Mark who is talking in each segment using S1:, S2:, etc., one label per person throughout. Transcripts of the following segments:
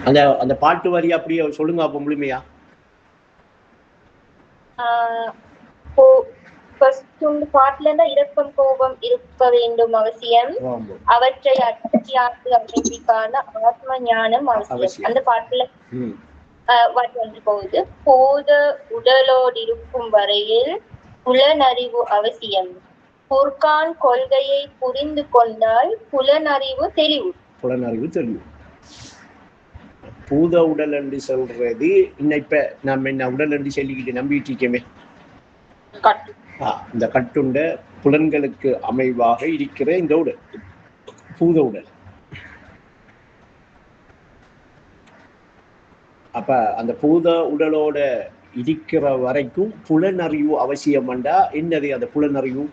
S1: அந்த அந்த பாட்டு வரி அப்படியே சொல்லுங்க அப்ப முழுமையா.
S2: பாட்டுல இருந்தா இரக்கம் கோபம் இருக்க வேண்டும் அவசியம், அவற்றை அடக்கியாக்கு அமைதிக்கான ஆத்ம ஞானம் அவசியம். அந்த பாட்டுல வந்து போகுது, போத உடலோடு இருக்கும் வரையில் புலனறிவு அவசியம், பொற்கான் கொள்கையை புரிந்து கொண்டால் புலனறிவு தெளிவு.
S1: புலனறிவு தெளிவு. பூத உடல் என்று சொல்றது இப்ப நம்ம என்ன உடல் என்று சொல்லிக்கிட்டு நம்பிட்டு இருக்கமே, இந்த கட்டுண்ட புலன்களுக்கு அமைவாக இருக்கிற இந்த உடல் பூத உடல். அப்ப அந்த பூத உடலோட இருக்கிற வரைக்கும் புலனறிவு அவசியம். என்னது அந்த புலனறிவு?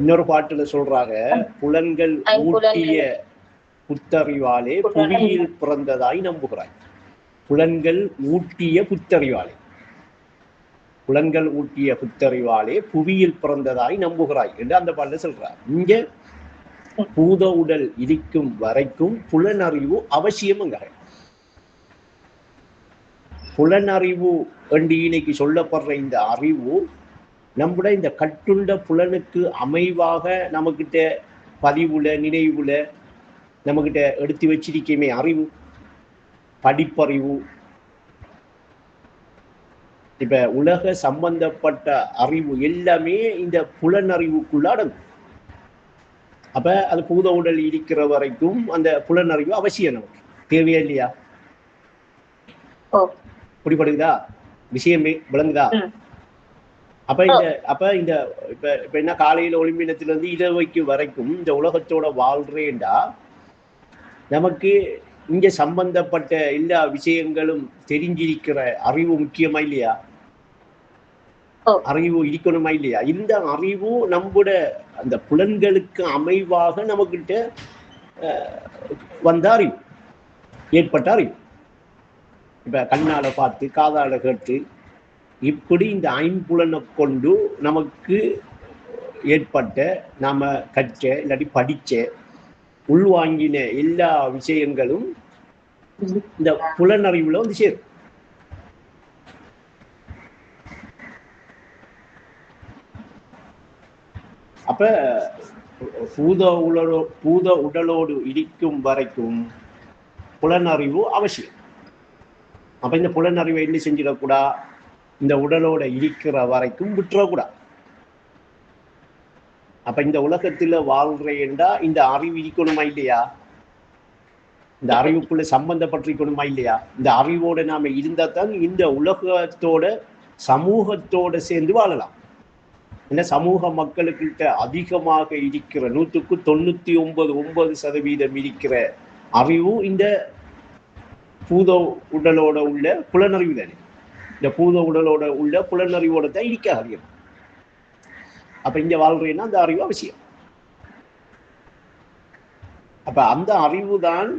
S1: இன்னொரு பாட்டுல சொல்றாங்க, புலன்கள் ஊட்டிய புத்தறிவாலே புவியில் பிறந்ததாய் நம்புகிறாய். புலன்கள் ஊட்டிய புத்தறிவாலே, புலன்கள் ஊட்டிய புத்தறிவாலே புவியில் பிறந்ததாய் நம்புகிறாய் என்று அந்த பாட்டுல சொல்றார். இங்க பூத உடல் இருக்கும் வரைக்கும் புலனறிவு அவசியமுங்க. புலனறிவு என்று இன்னைக்கு சொல்லப்படுற இந்த அறிவு நம்முடைய இந்த கட்டுண்ட புலனுக்கு அமைவாக நம்மகிட்ட பதிவுல நினைவுல நம்மகிட்ட எடுத்து வச்சிருக்கமே அறிவு, படிப்பறிவு. இப்ப உலக சம்பந்தப்பட்ட அறிவு எல்லாமே இந்த புலனறிவுக்குள்ள அடங்கும். அப்ப அது பூத உடல் இருக்கிற வரைக்கும் அந்த புலனறிவு அவசியம், நமக்கு தேவையா இல்லையா? புரிப்படுதா? விஷயமே விளங்குதா? அப்ப இந்த இப்ப என்ன, காலையில ஒளிம்பினத்திலிருந்து இரவைக்கு வரைக்கும் இந்த உலகத்தோட வாழ்றேன்டா நமக்கு இங்க சம்பந்தப்பட்ட எல்லா விஷயங்களும் தெரிஞ்சிருக்கிற அறிவு முக்கியமா இல்லையா? அறிவு இருக்கணுமா இல்லையா? இந்த அறிவு நம்முடைய அந்த புலன்களுக்கு அமைவாக நமக்கிட்ட வந்த அறிவு, ஏற்பட்ட அறிவு. இப்ப கண்ணால பார்த்து காதால கேட்டு இப்படி இந்த ஐம்புலனை கொண்டு நமக்கு ஏற்பட்ட, நாம கற்ற இல்லாட்டி படிச்ச உள்வாங்கின எல்லா விஷயங்களும் இந்த புலனறிவுல வந்து சேரும். அப்ப பூத உடலோடு இருக்கும் வரைக்கும் புலனறிவு அவசியம். அப்ப இந்த புலனறிவை என்ன செஞ்சிடக்கூடா, இந்த உடலோட இருக்கிற வரைக்கும் விட்டுறக்கூடாது. அப்ப இந்த உலகத்துல வாழ்றேன்டா இந்த அறிவு இருக்கணுமா இல்லையா? இந்த அறிவுக்குள்ள சம்பந்தப்பட்டிருக்கணுமா இல்லையா? இந்த அறிவோட நாம இருந்தா தான் இந்த உலகத்தோட சமூகத்தோட சேர்ந்து வாழலாம். என்ன, சமூக மக்களுக்கிட்ட அதிகமாக இருக்கிற 99.9% இருக்கிற அறிவு இந்த பூத உடலோட உள்ள புலனறிவு தானே. இந்த பூத உடலோட உள்ள புலனறிவோட தான் இருக்க அறியும். அப்ப இங்க வாழ்றேன்னா அந்த அறிவு அவசியம். அப்ப அந்த அறிவு தான்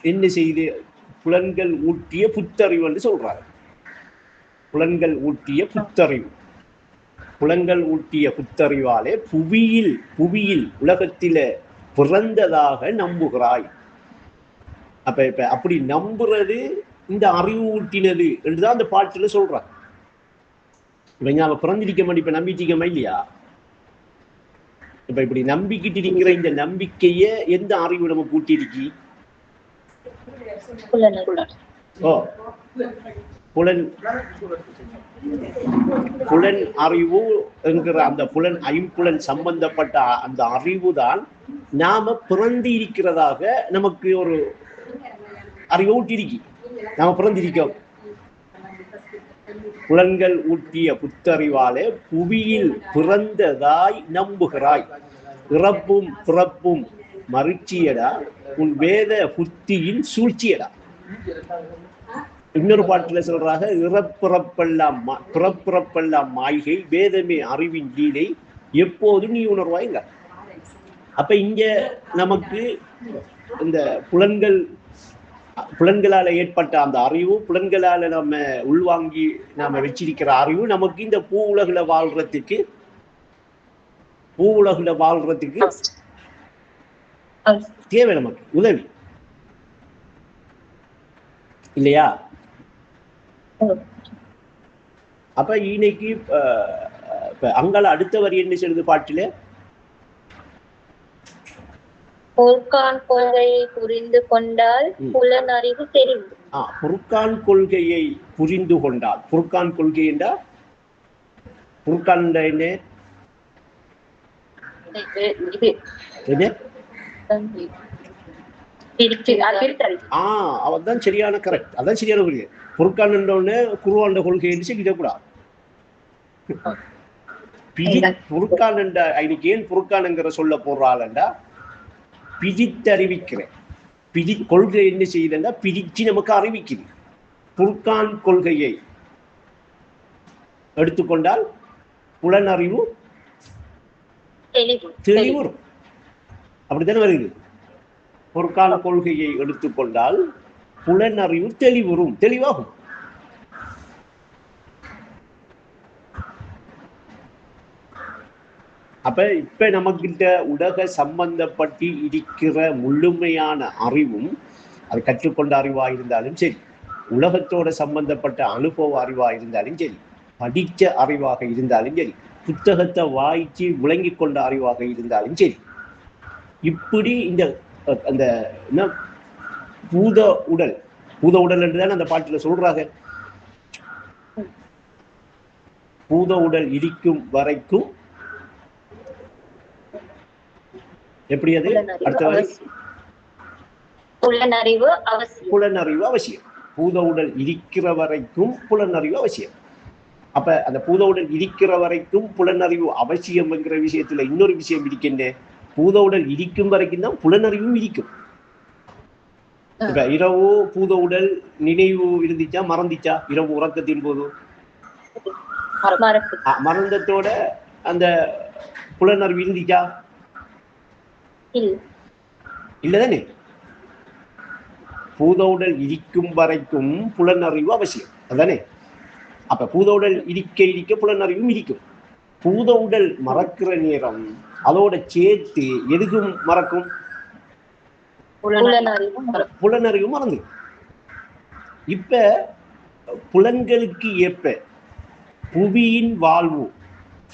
S1: என்ன செய்து, புலன்கள் ஊட்டிய புத்தறிவு என்று சொல்றாங்க. புலன்கள் ஊட்டிய புத்தறிவு, புலன்கள் ஊட்டிய புத்தறிவாலே புவியில் உலகத்தில பிறந்ததாக நம்புகிறாய். அப்ப அப்படி நம்புறது இந்த அறிவு ஊட்டினது என்றுதான் அந்த பாட்டுல சொல்றாங்க. இவங்க அவ பிறந்திருக்க மாட்டேன், இப்ப நம்பிட்டிருக்கமா இல்லையா? இப்ப இப்படி நம்பிக்கிட்டு இருக்கிற இந்த நம்பிக்கைய எந்த அறிவு நம்ம கூட்டிருக்கி? புலன் அறிவு என்கிற அந்த புலன் ஐம்புலன் சம்பந்தப்பட்ட அந்த அறிவு தான் நாம பிறந்து இருக்கிறதாக நமக்கு ஒரு அறிவு ஊட்டிருக்கி. நாம பிறந்திருக்கோம். புலன்கள் ஊட்டிய புத்தறிவாலே புவியில் பிறந்ததாய் நம்புகிறாய். இறப்பும் பிறப்பும் மறுச்சியடா உன் வேத புத்தியின் சூழ்ச்சியடா. இன்னொரு பாட்டுல சொல்றாங்க, பிறப்பிறப்பெல்லாம் மாய்கை வேதமே அறிவின் லீலை எப்போதும் நீ உணர்வாய்ங்க. அப்ப இங்க நமக்கு இந்த புலன்களால ஏற்பட்ட அந்த அறிவு, புலன்களால நம்ம உள்வாங்கி நாம வச்சிருக்கிற அறிவு நமக்கு இந்த பூ உலகில வாழ்றதுக்கு தேவை, நமக்கு உதவி. இல்லையா? அப்ப இன்னைக்கு அங்கால அடுத்த வரி என்ன சொல்லுது பாட்டில?
S2: பொருட்கான் கொள்கையை புரிந்து கொண்டால் புலனறிவு தெரியும்.
S1: பொருட்கான் கொள்கையை புரிந்து கொண்டால், பொருட்கான் கொள்கை என்றா பொருட்கான் என்ன? அவதான் சரியான கரெக்ட், அதான் சரியான கொள்கை. பொருட்கான் என்றோடனே குருவாண்ட கொள்கை என்று சொல்லிடக்கூடாது. பொருட்கான் என்ற இன்னைக்கு ஏன் பொருட்கான்ங்கிற சொல்ல போடுறாள்டா, பிரித்தறிவிக்கிறேன். கொள்கை என்ன செய்யுதுன்னா பிரிச்சு நமக்கு அறிவிக்குது. பொருட்கான் கொள்கையை எடுத்துக்கொண்டால் புலனறிவு தெளிவு. அப்படித்தானே வருது. பொருட்கான் கொள்கையை எடுத்துக்கொண்டால் புலனறிவு தெளிவாகும். அப்ப இப்ப நமக்கிட்ட உலக சம்பந்தப்பட்டு இருக்கிற முழுமையான அறிவும், அது கற்றுக்கொண்ட அறிவா இருந்தாலும் சரி, உலகத்தோட சம்பந்தப்பட்ட அனுபவ அறிவா இருந்தாலும் சரி, படிச்ச அறிவாக இருந்தாலும் சரி, புத்தகத்தை வாய்ச்சி விளங்கி கொண்ட அறிவாக இருந்தாலும் சரி, இப்படி இந்த அந்த பூத உடல் என்றுதான் அந்த பாட்டுல சொல்றாங்க. பூத உடல் இருக்கும் வரைக்கும் எப்படி அது அடுத்த வரை
S2: புலனறிவு
S1: அவசியம். பூத உடல் இருக்கிற வரைக்கும் புலனறிவு அவசியம். அப்ப அந்த பூத உடல் இருக்கிற வரைக்கும் புலனறிவு அவசியம் என்கிற விஷயத்துல இன்னொரு விஷயம் இருக்கின்ற, பூத உடல் இருக்கும் வரைக்கும் தான் புலனறிவும் இருக்கும். இப்ப இரவு பூத உடல் நினைவு இருந்துச்சா மறந்துச்சா? இரவு உறக்கத்தின் போது மறந்தத்தோட அந்த புலனறிவு இருந்துச்சா? இல்லதானே? பூத உடல் இருக்கும் வரைக்கும் புலனறிவு அவசியம், அதானே? அப்ப பூத உடல் இருக்க புலனறிவும் இருக்கும். பூத உடல் மறக்கிற நேரம் அதோட சேர்த்து எதுக்கும் மறக்கும்? புலனறிவு மறந்து. இப்ப புலன்களுக்கு ஏற்ப புவியின் வாழ்வு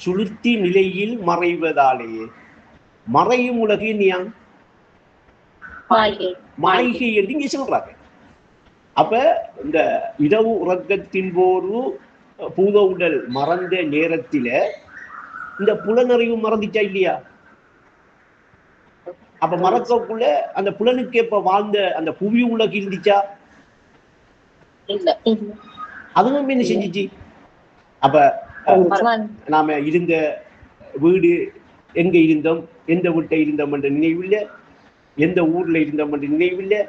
S1: சுளுத்தி நிலையில் மறைவதாலேயே மறையும் உலகு நியான் மாய்கை என்று இங்க சொல்றாங்க. அப்ப இந்த இரவு உறக்கத்தின் போது பூத உடல் மறந்த நேரத்தில இந்த புலனறிவு மறந்துச்சா இல்லையா? அப்ப மறக்கக்குள்ள அந்த புலனுக்கு வாழ்ந்த அந்த புவி உலகு இருந்துச்சா? அதுவும் என்ன செஞ்சிச்சு? அப்ப நாம இருந்த வீடு எங்க இருந்தோம், எந்த வீட்டை இருந்தோம் என்ற நினைவில்லை, எந்த ஊர்ல இருந்தோம் என்ற நினைவில்லை,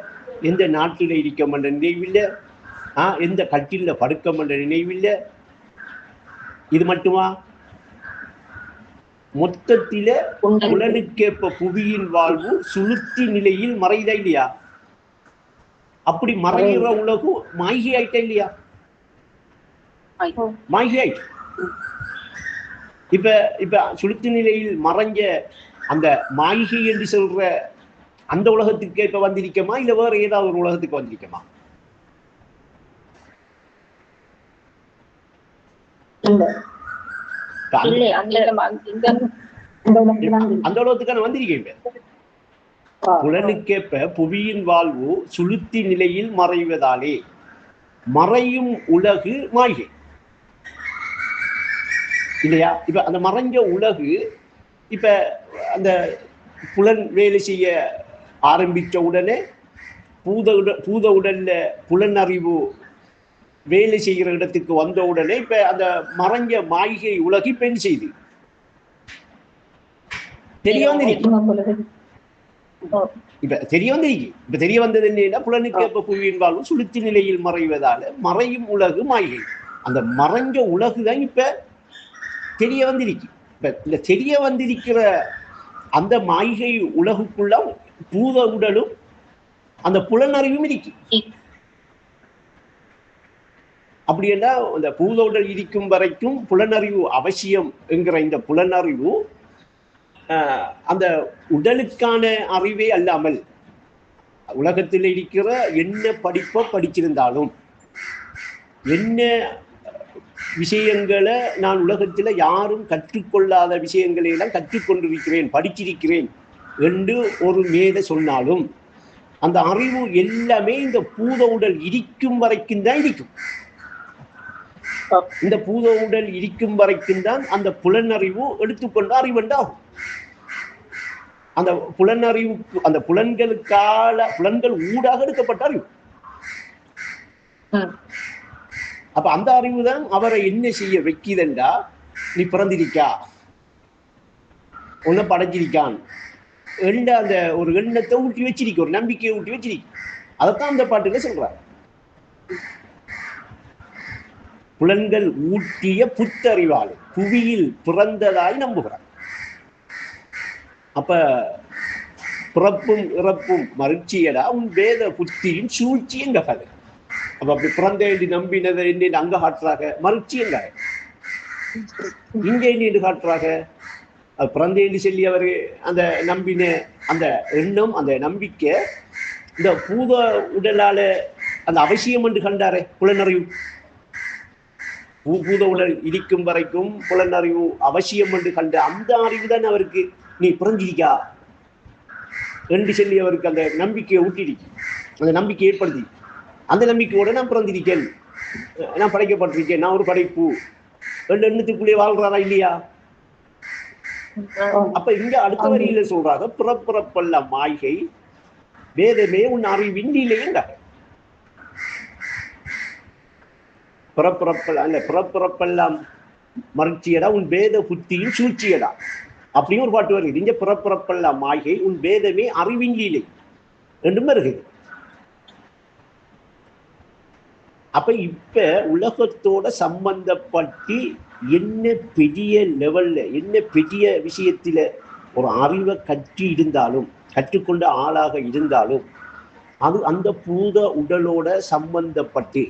S1: எந்த நாட்டில இருக்கோம் என்ற நினைவில்லை, எந்த கட்டில படுக்கம் என்ற நினைவில்லை. இது மட்டுமா? மொத்தத்தில புலனுக்கேற்ப புவியின் வாழ்வு சுளுத்தி நிலையில் மறைதா இல்லையா? அப்படி மறைகிற உலகு மாய்கை ஆயிட்டா இல்லையா? மாய்கை ஆயிட்டு. இப்ப சுளுத்தி நிலையில் மறைஞ்ச அந்த மாய்கை என்று சொல்ற அந்த உலகத்துக்கு இப்ப வந்திருக்கமா, இல்ல வேற ஏதாவது ஒரு உலகத்துக்கு வந்திருக்கமா? அந்த உலகத்துக்கான வந்திருக்கேன். புலனுக்கேற்ப புவியின் வாழ்வு சுளுத்தி நிலையில் மறைவதாலே மறையும் உலகு மாய்கை இல்லையா? இப்ப அந்த மறைஞ்ச உலகு இப்ப அந்த புலன் வேலை செய்ய ஆரம்பிச்ச உடனே பூத உடல்ல புலனறிவு வேலை செய்கிற இடத்துக்கு வந்த உடனே இப்ப அந்த மறைஞ்ச மாய்கை உலகு இப்ப என்ன செய்து தெரிய வந்திருக்கு. இப்ப தெரிய வந்திருக்கு. இப்ப தெரிய வந்தது என்னன்னா, புலனுக்கு எப்ப புவியின் வாழ்வு சுளுத்தி நிலையில் மறைவதால மறையும் உலகு மாய்கை. அந்த மறைஞ்ச உலகுதான் இப்ப தெரிய வந்திருக்கு. இப்ப இந்த தெரிய வந்திருக்கிற அந்த மாய்கை உலகுக்குள்ள பூத உடலும் அந்த புலனறிவும் இருக்கு. அப்படி என்றால் அந்த பூத உடல் இருக்கும் வரைக்கும் புலனறிவு அவசியம் என்கிற இந்த புலனறிவு அந்த உடலுக்கான அறிவே அல்லாமல், உலகத்தில் இருக்கிற என்ன படிப்பை படிச்சிருந்தாலும், என்ன விஷயங்களை நான் உலகத்தில் யாரும் கற்றுக்கொள்ளாத விஷயங்களை எல்லாம் கற்றுக்கொண்டிருக்கிறேன், படிச்சிருக்கிறேன் என்று ஒரு மேதை சொன்னாலும், அந்த அறிவு எல்லாமே இந்த பூத உடல் இருக்கும் வரைக்கும் தான் இருக்கும். இந்த பூத உடல் இருக்கும் வரைக்கும் தான் அந்த புலனறிவு எடுத்துக்கொண்ட அறிவுண்டாகும். அந்த புலனறிவு, அந்த புலன்கள் ஊடாக எடுக்கப்பட்ட அறிவு. அப்ப அந்த அறிவு தான் அவரை என்ன செய்ய வைக்கிதண்டா, நீ பிறந்திருக்கா, உன்னை படைச்சிருக்கான் என்ற அந்த ஒரு எண்ணத்தை ஊட்டி வச்சிருக்க, ஒரு நம்பிக்கையை ஊட்டி வச்சிருக்க. அதைத்தான் அந்த பாட்டுல சொல்றார். புலன்கள் ஊட்டிய புத்தறிவாளி புவியில் பிறந்ததாய் நம்புகிறார். அப்ப பிறப்பும் இறப்பும் மறுச்சியடா உன் வேத புத்தியின் சூழ்ச்சி எங்க கதை. அப்ப அப்படி பிறந்த என்று நம்பினதை என்று அங்க காட்டுறாங்க, மறுச்சி எங்க இங்க என்று காட்டுறாங்க. அது பிறந்த என்று சொல்லி அவரு அந்த நம்பின அந்த எண்ணம், அந்த நம்பிக்கை இந்த பூத உடலால அந்த அவசியம் என்று கண்டாரே புலனறிவு. பூத உடல் இருக்கும் வரைக்கும் புலனறிவு அவசியம் என்று கண்ட அந்த அறிவு தான் அவருக்கு நீ பிறந்திருக்கா என்று சொல்லி அவருக்கு அந்த நம்பிக்கையை ஊட்டிருக்கு, அந்த நம்பிக்கை ஏற்படுத்தி. அந்த நம்பிக்கையோட நான் பிறந்திருக்கேன், நான் படைக்கப்பட்டிருக்கேன், நான் ஒரு படைப்பு ரெண்டு எண்ணத்துக்குள்ளே வாழ்றாரா இல்லையா? அப்ப இங்க அடுத்த வரியில சொல்றாங்க, பிறப்பிறப்பல்ல மாய்கை வேதமே உன் அறிவின் நிலையங்க. பிறப்பிறப்பெல்லாம் மறுச்சியடா உன் வேத புத்தியின் சூழ்ச்சியடா அப்படின்னு ஒரு பாட்டு வருது. இங்க பிறப்பிறப்பெல்லாம் மாய்கை உன் வேதமே அறிவின் லீலை என்றும் வருகிறது. அப்ப இப்ப உலகத்தோட சம்பந்தப்பட்டு என்ன பெரிய லெவல்ல, என்ன பெரிய விஷயத்துல ஒரு அறிவை கற்று இருந்தாலும், கற்றுக்கொண்ட ஆளாக இருந்தாலும், அது அந்த பூத உடலோட சம்பந்தப்பட்டு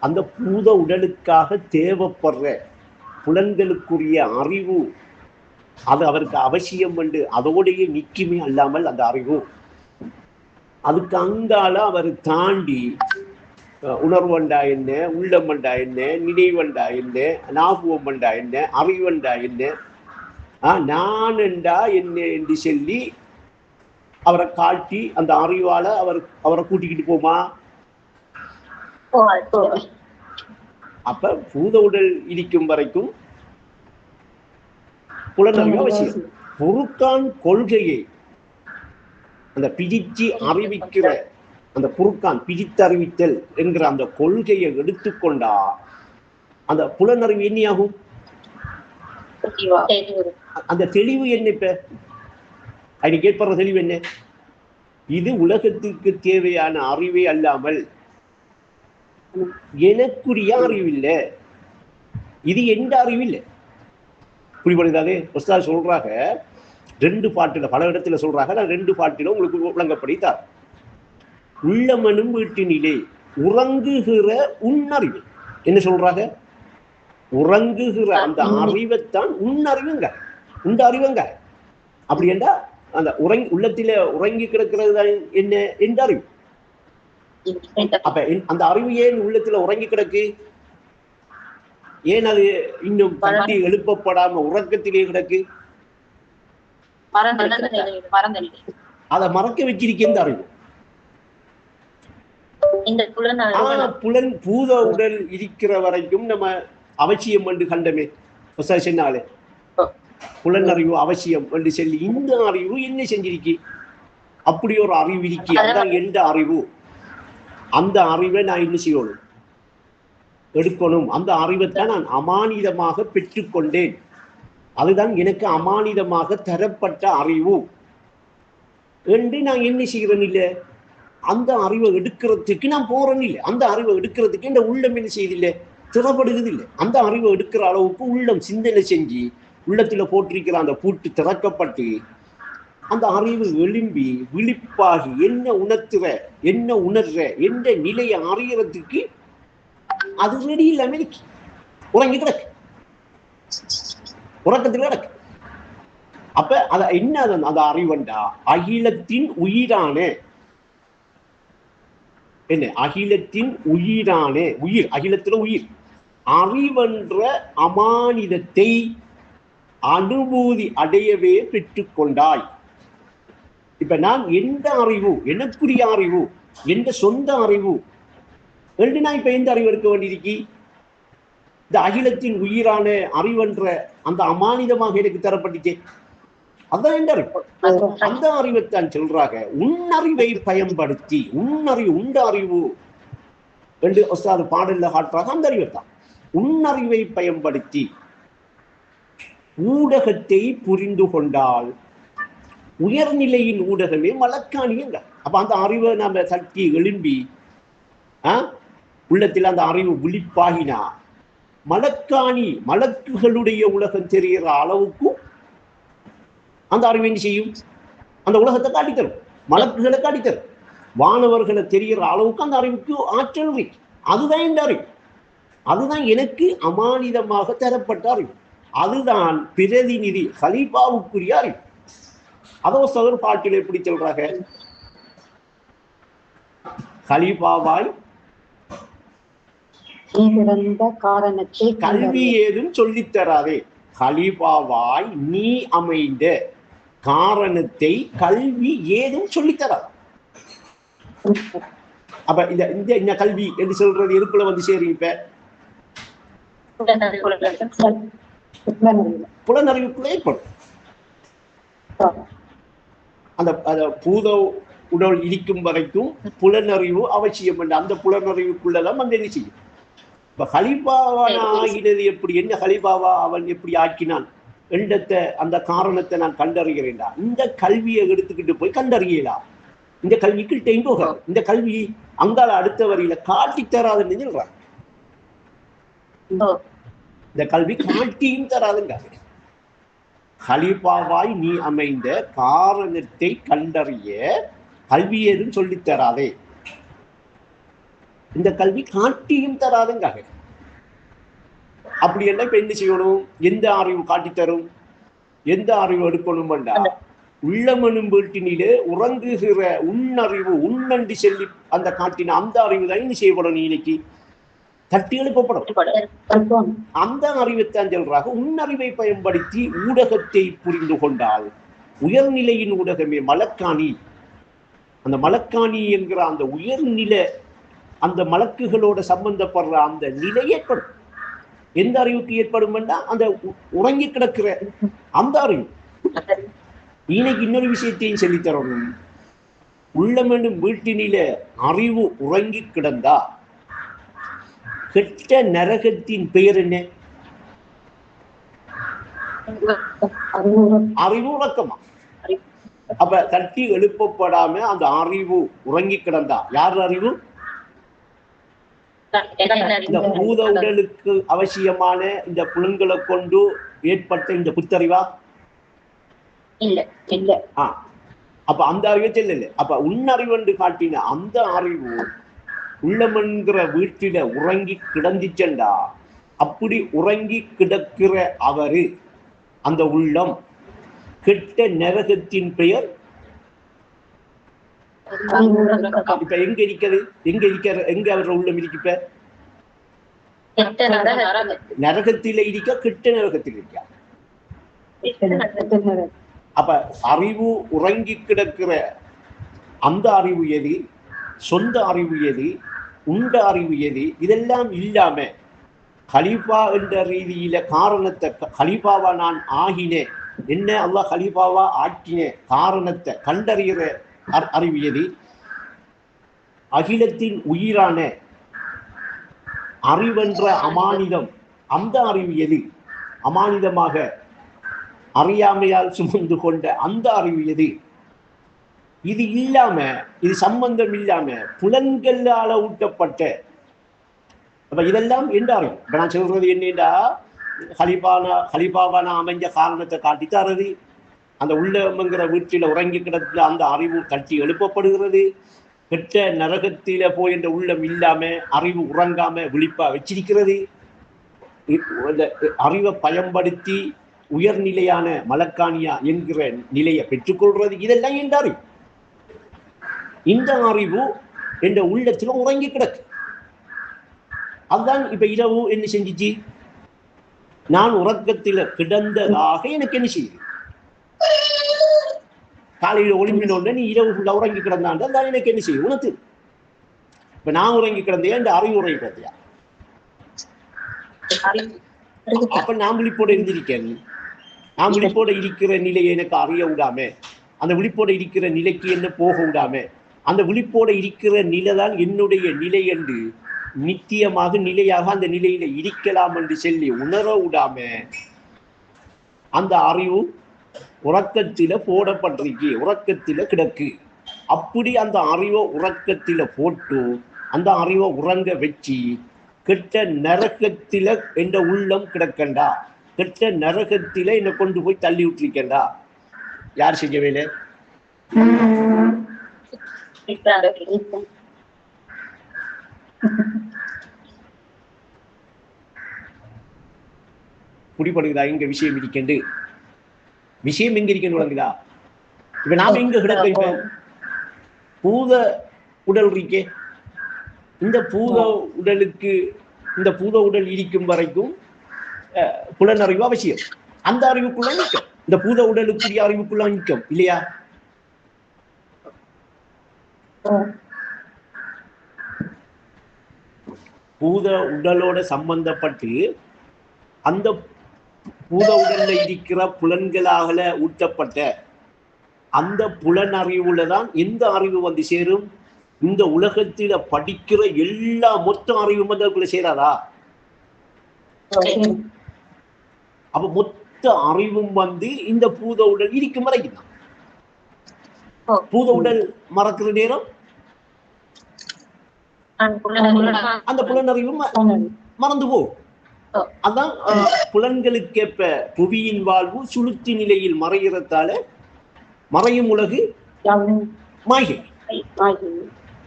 S1: அந்த பூத உடலுக்காக தேவைப்படுற புலன்களுக்குரிய அறிவு அது அவருக்கு அவசியம் என்று அதோடையே நிற்குமே அல்லாமல் அந்த அறிவு அதுக்கு அங்கால அவர் தாண்டி உணர்வண்டா என்ன, உள்ளமண்டா என்ன, நினைவண்டா என்ன, ஞாபகமண்டா என்ன, அறிவண்டா என்ன, நான் என்றா என்ன என்று சொல்லி அவரை காட்டி அந்த அறிவால அவரை கூட்டிக்கிட்டு போமா? அப்ப பூத உடல் இருக்கும் வரைக்கும் புலனறிவு அவசியம். பொறுக்கான் கொள்கையை அந்த பிரிச்சு அறிவிக்கிற அந்த பொறுக்கான் பிரித்தறிவித்தல் என்கிற அந்த கொள்கையை எடுத்துக்கொண்டா அந்த புலனறிவு என்னையாகும்? அந்த தெளிவு என்ன? இப்ப அது கேட்பற தெளிவு என்ன? இது உலகத்துக்கு தேவையான அறிவே அல்லாமல் எனக்குரிய அறிவில்லை, இது எந்த அறிவில்லை. புரிபடுதானே? சொல்றாங்க ரெண்டு பாட்டுல, பல இடத்துல சொல்றாங்க, நான் ரெண்டு பாட்டில உங்களுக்கு விளங்கப்படுத்தார். உள்ளமனும் வீட்டினிலே உறங்குகிற உன்னறிவு என்ன சொல்றாங்க? உறங்குகிற அந்த அறிவைத்தான் உன்னறிவுங்க, உண்ட அறிவுங்க. அப்படி என்றா அந்த உள்ளத்தில உறங்கி கிடக்கிறது தான் என்ன எந்த அறிவு? அப்ப அந்த அறிவு ஏன் உள்ளத்துல உறங்கி கிடக்கு? ஏன் அது இன்னும் தட்டி எழுப்பப்படாம உறக்கத்திலே கிடக்கு? அதை மறக்க வச்சிருக்க இந்த அறிவு. புலன் பூத உடல் இருக்கிற வரைக்கும் நம்ம அவசியம் என்று கண்டமே சொன்னாலே, புலன் அறிவு அவசியம் என்று சொல்லி இந்த அறிவு என்ன செஞ்சிருக்கு? அப்படி ஒரு அறிவு இருக்கு, அதுதான் எந்த அறிவு. அந்த அறிவை நான் என்ன செய்யணும்? எடுக்கணும். அந்த அறிவைத்தான் நான் அமானிதமாக பெற்றுக்கொண்டேன், அதுதான் எனக்கு அமானிதமாக தரப்பட்ட அறிவு என்று நான் என்ன செய்கிறேன்? இல்லை, அந்த அறிவை எடுக்கிறதுக்கு நான் போறேன் இல்லை, அந்த அறிவை எடுக்கிறதுக்கு இந்த உள்ளம் என்ன செய்தில்லை, திறப்படுகிறது இல்லை. அந்த அறிவை எடுக்கிற அளவுக்கு உள்ளம் சிந்தனை செஞ்சு உள்ளத்துல போட்டிருக்கிற அந்த பூட்டு திறக்கப்பட்டு அந்த அறிவு எழும்பி விழிப்பாகி என்ன உணர்த்துற, என்ன உணர்ற, எந்த நிலையை அறியறதுக்கு அது ரெடி இல்லாம இருக்கு, உறங்கி கிடக்கு, உறக்கத்தில் கிடக்கு. அப்ப அத என்ன அந்த அறிவண்டா அகிலத்தின் உயிரான என்ன அகிலத்தின் உயிரான உயிர், அகிலத்துல உயிர் அறிவென்ற அமானிதத்தை அனுபூதி அடையவே பெற்றுக்கொண்டாய். இப்ப நான் எந்த அறிவு, எனக்குரிய அறிவு, எந்த சொந்த அறிவு என்று நான் இப்ப எந்த அறிவு எடுக்க வேண்டியிருக்கு? இந்த அகிலத்தின் உயிரான அறிவென்ற அந்த அமானிதமாக எனக்கு தரப்பட்டுச்சே, அதான் எந்த அறிவு. அந்த அறிவைத்தான் சொல்றாங்க உன்னறிவை பயன்படுத்தி, உன்னறிவு உண்ட அறிவு என்று ஒஸ்தாது பாடல்ல காட்டுறாங்க. அந்த அறிவைத்தான் உன்னறிவை பயன்படுத்தி ஊடகத்தை புரிந்து கொண்டால் உயர்நிலையின் ஊடகமே மலக்காணியங்க. அப்ப அந்த அறிவை நாம தட்டி எழும்பி உள்ளத்தில் அந்த அறிவு விழிப்பாகினா மலக்காணி மலக்குகளுடைய உலகம் தெரிகிற அளவுக்கு அந்த அறிவு என்ன செய்யும்? அந்த உலகத்தை காட்டித்தரும், மலக்குகளை காட்டித்தரும், வானவர்களை தெரிகிற அளவுக்கு அந்த அறிவுக்கு ஆற்றல் இருக்கு. அதுதான் இந்த அறிவு, அதுதான் எனக்கு அமானிதமாக தரப்பட்ட அறிவு, அதுதான் பிரதிநிதி ஹலீஃபாவுக்குரிய அறிவு. அதோ சகர் பாட்டில் எப்படி சொல்றாங்க? ஹலீஃபாவாய்
S3: காரணத்தை
S1: கல்வி ஏதும் சொல்லித்தராதே, ஹலீஃபாவாய் நீ அமைந்த காரணத்தை கல்வி ஏதும் சொல்லித்தராது. அப்ப இந்த கல்வி என்று சொல்றது எதுக்குள்ள வந்து சேரும்? இப்ப புலனறிவுக்குள்ள ஏற்படும். அந்த பூத உடல் இடிக்கும் வரைக்கும் புலனறிவு அவசியம். அந்த புலனறிவுக்குள்ளதான் வந்து என்ன செய்யும்? இப்ப ஹலீஃபாவான ஆகினது எப்படி? என்ன ஹலீஃபாவா அவன் எப்படி ஆக்கினான் என்றத்தை அந்த காரணத்தை நான் கண்டறிகிறேன்டா. இந்த கல்வியை எடுத்துக்கிட்டு போய் கண்டறியலாம். இந்த கல்விக்கு டைம் போகாது. இந்த கல்வி அங்கால அடுத்த வரியில காட்டி தராதுன்னு சொல்றாங்க. இந்த கல்வி காட்டியும் தராதுங்க. ஹலீஃபாவாய் நீ அமைந்த காரணத்தை கண்டறிய கல்வி ஏதும் சொல்லித் தராதே, இந்த கல்வி காட்டியும் தராதுங்க. அப்படி என்ன இப்ப என்ன செய்யணும்? எந்த அறிவு காட்டித்தரும்? எந்த அறிவு எடுக்கணும்? உள்ளமனும் வீட்டினிலே உறங்குகிற உன்னறிவு உன்னண்டி செல்லி அந்த காட்டின அந்த அறிவு தான் என்ன செய்யப்படும்? இன்னைக்கு தட்டி எழுப்பப்படும். அந்த அறிவைத்தான் சொல்றாங்க உன்னறிவை பயன்படுத்தி ஊடகத்தை புரிந்து கொண்டால் உயர்நிலையின் ஊடகமே மலக்காணி. அந்த மலக்காணி என்கிற அந்த உயர்நில அந்த மலக்குகளோட சம்பந்தப்படுற அந்த நிலை ஏற்படும். எந்த அறிவுக்கு ஏற்படும்? அந்த உறங்கி கிடக்கிற அந்த அறிவு. இன்னைக்கு இன்னொரு விஷயத்தையும் சொல்லித்தரணும். உள்ளமெனும் வீட்டினில அறிவு உறங்கி கிடந்தா கெட்ட நரகத்தின் பெயர் என்ன? அறிவு உறக்கமா? அப்ப தட்டி எழுப்பப்படாம அந்த அறிவு உறங்கி கிடந்தா யார் அறிவு? இந்த பூத உடலுக்கு அவசியமான இந்த புலன்களை கொண்டு ஏற்பட்ட இந்த புத்தறிவா
S2: இல்ல இல்ல.
S1: அப்ப அந்த அறிவை செல்ல. அப்ப உன்னறிவு என்று காட்டின அந்த அறிவு உள்ளமென்கிற வீட்டில உறங்கி கிடந்துச்சண்டா, அப்படி உறங்கி கிடக்கிற அவரு அந்த உள்ளம் கெட்ட நரகத்தின் பெயர் இப்ப எங்க இருக்கிறது? எங்க அவர உள்ளம் இருக்க? நரகத்தில இருக்க, கெட்ட நரகத்தில் இருக்க. அப்ப அறிவு உறங்கி கிடக்கிற அந்த அறிவு எது? சொந்த அறிவு எது? உண்ட அறிவு எது? இதெல்லாம் இல்லாம ஹலீஃபா என்ற ரீதியில காரணத்தை ஹலீஃபாவா நான் ஆகினேன், என்ன அல்லாஹ் ஹலீஃபாவா ஆக்கின காரணத்தை கண்டறிகிற அறிவு எது? அகிலத்தின் உயிரான அறிவென்ற அமானிதம், அந்த அறிவு எது? அமானிதமாக அறியாமையால் சுமந்து கொண்ட அந்த அறிவு எது? இது இல்லாம, இது சம்பந்தம் இல்லாம புலன்களால ஊட்டப்பட்ட அப்ப இதெல்லாம் எந்த அறிவு? இப்ப நான் சொல்றது என்னடா, ஹலீஃபாவான அமைஞ்ச காரணத்தை காட்டித்தாரது, அந்த உள்ளங்கிற வீட்டில உறங்கி கிடத்துல அந்த அறிவு தட்டி எழுப்பப்படுகிறது. கெட்ட நரகத்தில போய் என்ற உள்ளம் இல்லாம அறிவு உறங்காம விழிப்பா வச்சிருக்கிறது. அறிவை பயன்படுத்தி உயர்நிலையான மலக்கானியா என்கிற நிலையை பெற்றுக்கொள்றது, இதெல்லாம் எந்த அறிவு? இந்த அறிவு என்ற உள்ளத்துல உறங்கி கிடக்கு. அதுதான் இப்ப இரவு என்ன செஞ்சிச்சு, நான் உறக்கத்துல கிடந்ததாக எனக்கு என்ன செய்யுது, காலையில ஒளிம்பினோட நீ இரவு ஃபுல்லா உறங்கி கிடந்தாண்டு அதுதான் எனக்கு என்ன செய்யும் உணர்த்து. இப்ப நான் உறங்கி கிடந்தையா இந்த அறிவு உறங்கி கிடந்தையா? அப்ப நான் விழிப்போட இருந்திருக்கேன். நான் விழிப்போட இருக்கிற நிலையை எனக்கு அறிய விடாம, அந்த விழிப்போட இருக்கிற நிலைக்கு என்ன போக விடாம, அந்த விழிப்போட இருக்கிற நிலை தான் என்னுடைய நிலை என்று நித்தியமாக நிலையாக அந்த நிலையில இருக்கலாம் என்று சொல்லி உணர விடாம அந்த அறிவு உறக்கத்தில போடப்பட்டிருக்கு, உறக்கத்தில கிடக்கு. அப்படி அந்த அறிவை உறக்கத்தில போட்டு அந்த அறிவை உறங்க வச்சு கெட்ட நரகத்தில என்ற உள்ளம் கிடக்கண்டா, கெட்ட நரகத்தில என்னை கொண்டு போய் தள்ளி விட்டுருக்கண்டா. யார் செஞ்ச வேலை? புடிப்படுகிறா இங்க விஷயம் இருக்கண்டு. விஷயம் எங்க இருக்கன்னு வழங்குதா? இப்ப நாம எங்க கிடக்க? இப்ப பூத உடல் இருக்கே, இந்த பூத உடலுக்கு, இந்த பூத உடல் இருக்கும் வரைக்கும் புலனறிவு அவசியம். அந்த அறிவுக்குள்ள நிற்கும், இந்த பூத உடலுக்குரிய அறிவுக்குள்ள நிற்கும் இல்லையா? பூத உடலோட சம்பந்தப்பட்டு அந்த பூத உடல்ல இருக்கிற புலன்களாக ஊட்டப்பட்ட அந்த புலன் அறிவுல தான் எந்த அறிவு வந்து சேரும்? இந்த உலகத்தில படிக்கிற எல்லா மொத்த அறிவும் வந்து அதுக்குள்ள சேராதா? அப்ப மொத்த அறிவும் வந்து இந்த பூத உடல் இருக்கும் வரைக்கும் தான். பூத உடல் மறக்கிற நேரம் அந்த புலனறிவும் மறந்து போகும். அதான் புலன்களுக்கேற்ப புவியின் வாழ்வு சுளுத்தி நிலையில் மறைகிறதால மறையும் உலகு மாய்கை.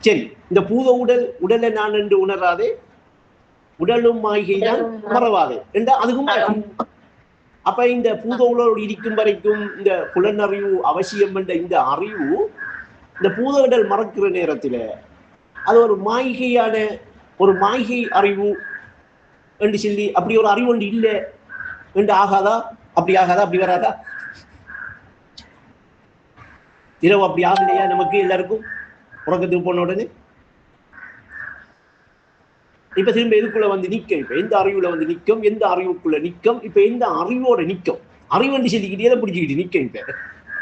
S1: சரி, இந்த பூத உடல் உடலை நான் என்று உணராதே, உடலும் மாய்கைதான் மறவாதே என்ற அதுவும் மாய்கை. அப்ப இந்த பூத உடலோடு இருக்கும் வரைக்கும் இந்த புலனறிவு அவசியம் என்ற இந்த அறிவு இந்த பூத உடல் மறக்கிற நேரத்துல அது ஒரு மாய்கையான ஒரு மாய்கை அறிவு என்று சொல்லி அப்படி ஒரு அறிவு ஒன்று இல்லை என்று ஆகாதா? அப்படி ஆகாதா? அப்படி வராதா? இரவு அப்படி ஆகலையா நமக்கு எல்லாருக்கும் உறக்கத்துக்கு போன உடனே? இப்ப திரும்ப எதுக்குள்ள வந்து நிக்கும்? இப்ப எந்த அறிவுல வந்து நிக்கும்? எந்த அறிவுக்குள்ள நிக்கும்? இப்ப எந்த அறிவோட நிக்கும்? அறிவு என்று சொல்லிக்கிட்டு எதை பிடிச்சிக்கிட்டு நிக்கும்? இப்ப